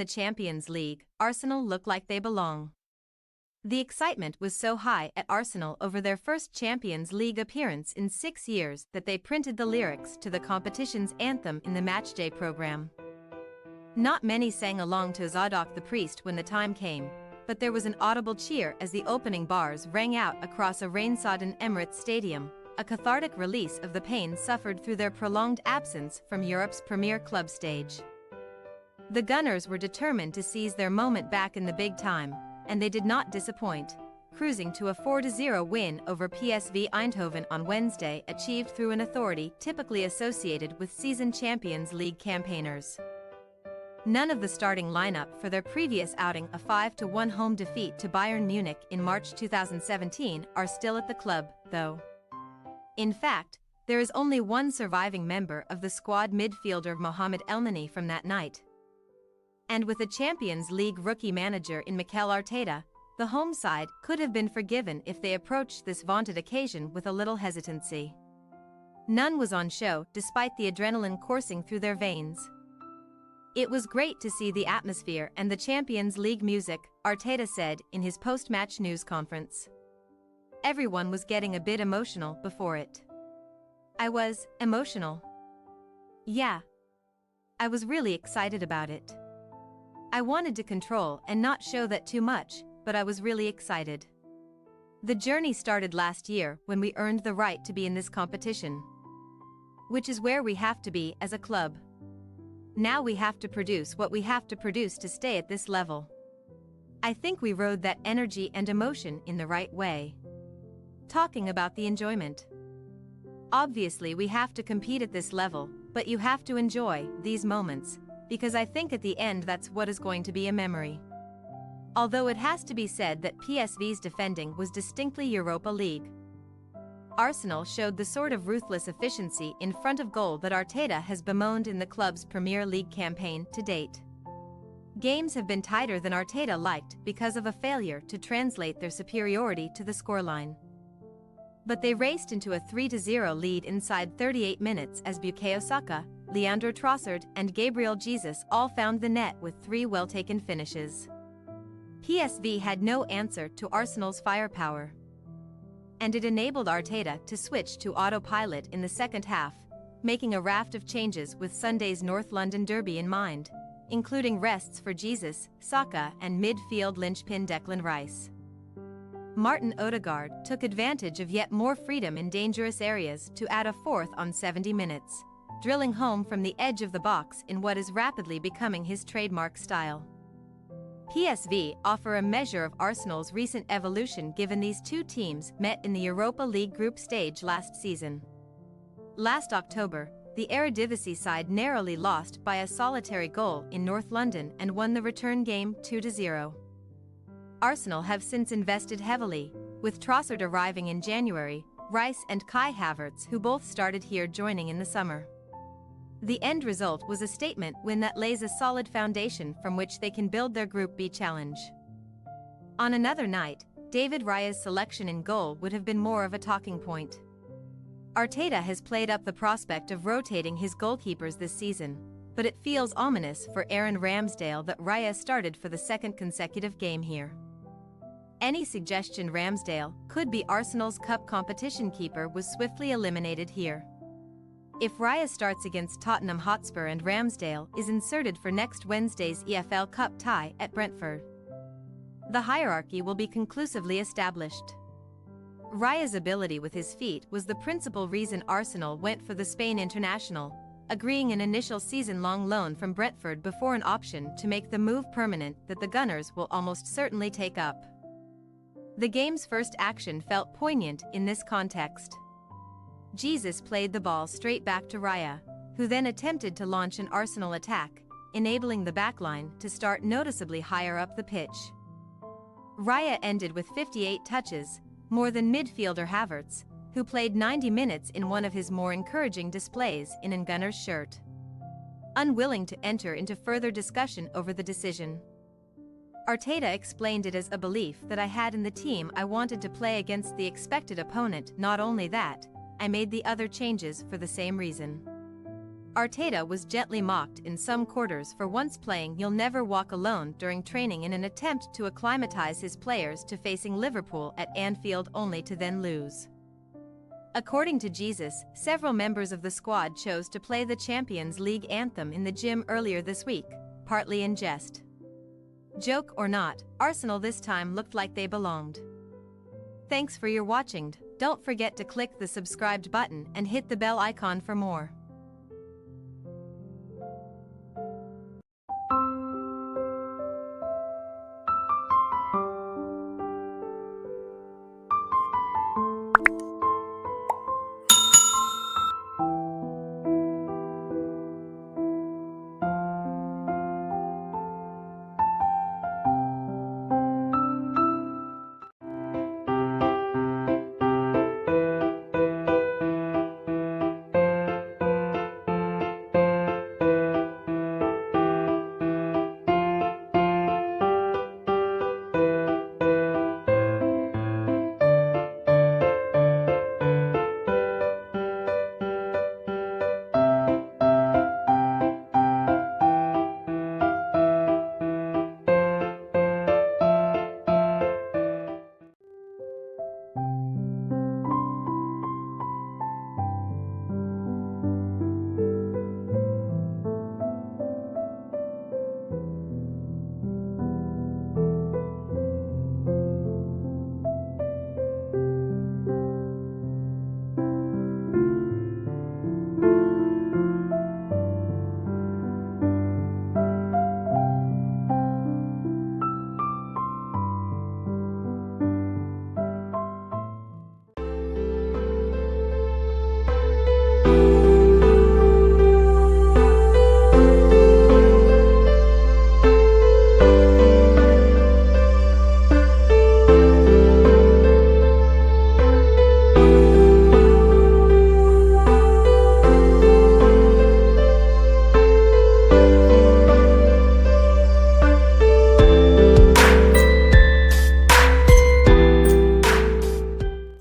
the Champions League, Arsenal look like they belong. The excitement was so high at Arsenal over their first Champions League appearance in 6 years that they printed the lyrics to the competition's anthem in the matchday program. Not many sang along to Zadok The Priest when the time came, but there was an audible cheer as the opening bars rang out across a rain-sodden Emirates Stadium, a cathartic release of the pain suffered through their prolonged absence from Europe's premier club stage. The Gunners were determined to seize their moment back in the big time, and they did not disappoint, cruising to a 4-0 win over PSV Eindhoven on Wednesday, achieved through an authority typically associated with season Champions League campaigners. None of the starting lineup for their previous outing, a 5-1 home defeat to Bayern Munich in March 2017, are still at the club, though. In fact, there is only one surviving member of the squad, midfielder Mohamed Elneny from that night. And with a Champions League rookie manager in Mikel Arteta, the home side could have been forgiven if they approached this vaunted occasion with a little hesitancy. None was on show despite the adrenaline coursing through their veins. It was great to see the atmosphere and the Champions League music, Arteta said in his post-match news conference. Everyone was getting a bit emotional before it. I was emotional. Yeah. I was really excited about it. I wanted to control and not show that too much, but I was really excited. The journey started last year when we earned the right to be in this competition. Which is where we have to be as a club. Now we have to produce what we have to produce to stay at this level. I think we rode that energy and emotion in the right way. Talking about the enjoyment. Obviously we have to compete at this level, but you have to enjoy these moments, because I think at the end that's what is going to be a memory. Although it has to be said that PSV's defending was distinctly Europa League. Arsenal showed the sort of ruthless efficiency in front of goal that Arteta has bemoaned in the club's Premier League campaign to date. Games have been tighter than Arteta liked because of a failure to translate their superiority to the scoreline. But they raced into a 3-0 lead inside 38 minutes as Bukayo Saka, Leandro Trossard and Gabriel Jesus all found the net with 3 well-taken finishes. PSV had no answer to Arsenal's firepower. And it enabled Arteta to switch to autopilot in the second half, making a raft of changes with Sunday's North London derby in mind, including rests for Jesus, Saka and midfield linchpin Declan Rice. Martin Odegaard took advantage of yet more freedom in dangerous areas to add a fourth on 70 minutes. Drilling home from the edge of the box in what is rapidly becoming his trademark style. PSV offer a measure of Arsenal's recent evolution given these two teams met in the Europa League group stage last season. Last October, the Eredivisie side narrowly lost by a solitary goal in North London and won the return game 2-0. Arsenal have since invested heavily, with Trossard arriving in January, Rice and Kai Havertz, who both started here, joining in the summer. The end result was a statement win that lays a solid foundation from which they can build their Group B challenge. On another night, David Raya's selection in goal would have been more of a talking point. Arteta has played up the prospect of rotating his goalkeepers this season, but it feels ominous for Aaron Ramsdale that Raya started for the second consecutive game here. Any suggestion Ramsdale could be Arsenal's cup competition keeper was swiftly eliminated here. If Raya starts against Tottenham Hotspur and Ramsdale is inserted for next Wednesday's EFL Cup tie at Brentford, the hierarchy will be conclusively established. Raya's ability with his feet was the principal reason Arsenal went for the Spain international, agreeing an initial season-long loan from Brentford before an option to make the move permanent that the Gunners will almost certainly take up. The game's first action felt poignant in this context. Jesus played the ball straight back to Raya, who then attempted to launch an Arsenal attack, enabling the backline to start noticeably higher up the pitch. Raya ended with 58 touches, more than midfielder Havertz, who played 90 minutes in one of his more encouraging displays in a Gunners shirt. Unwilling to enter into further discussion over the decision, Arteta explained it as a belief that I had in the team I wanted to play against the expected opponent. Not only that, I made the other changes for the same reason. Arteta was gently mocked in some quarters for once playing "You'll Never Walk Alone" during training in an attempt to acclimatise his players to facing Liverpool at Anfield only to then lose. According to Jesus, several members of the squad chose to play the Champions League anthem in the gym earlier this week, partly in jest. Joke or not, Arsenal this time looked like they belonged. Thanks for your watching. Don't forget to click the subscribed button and hit the bell icon for more.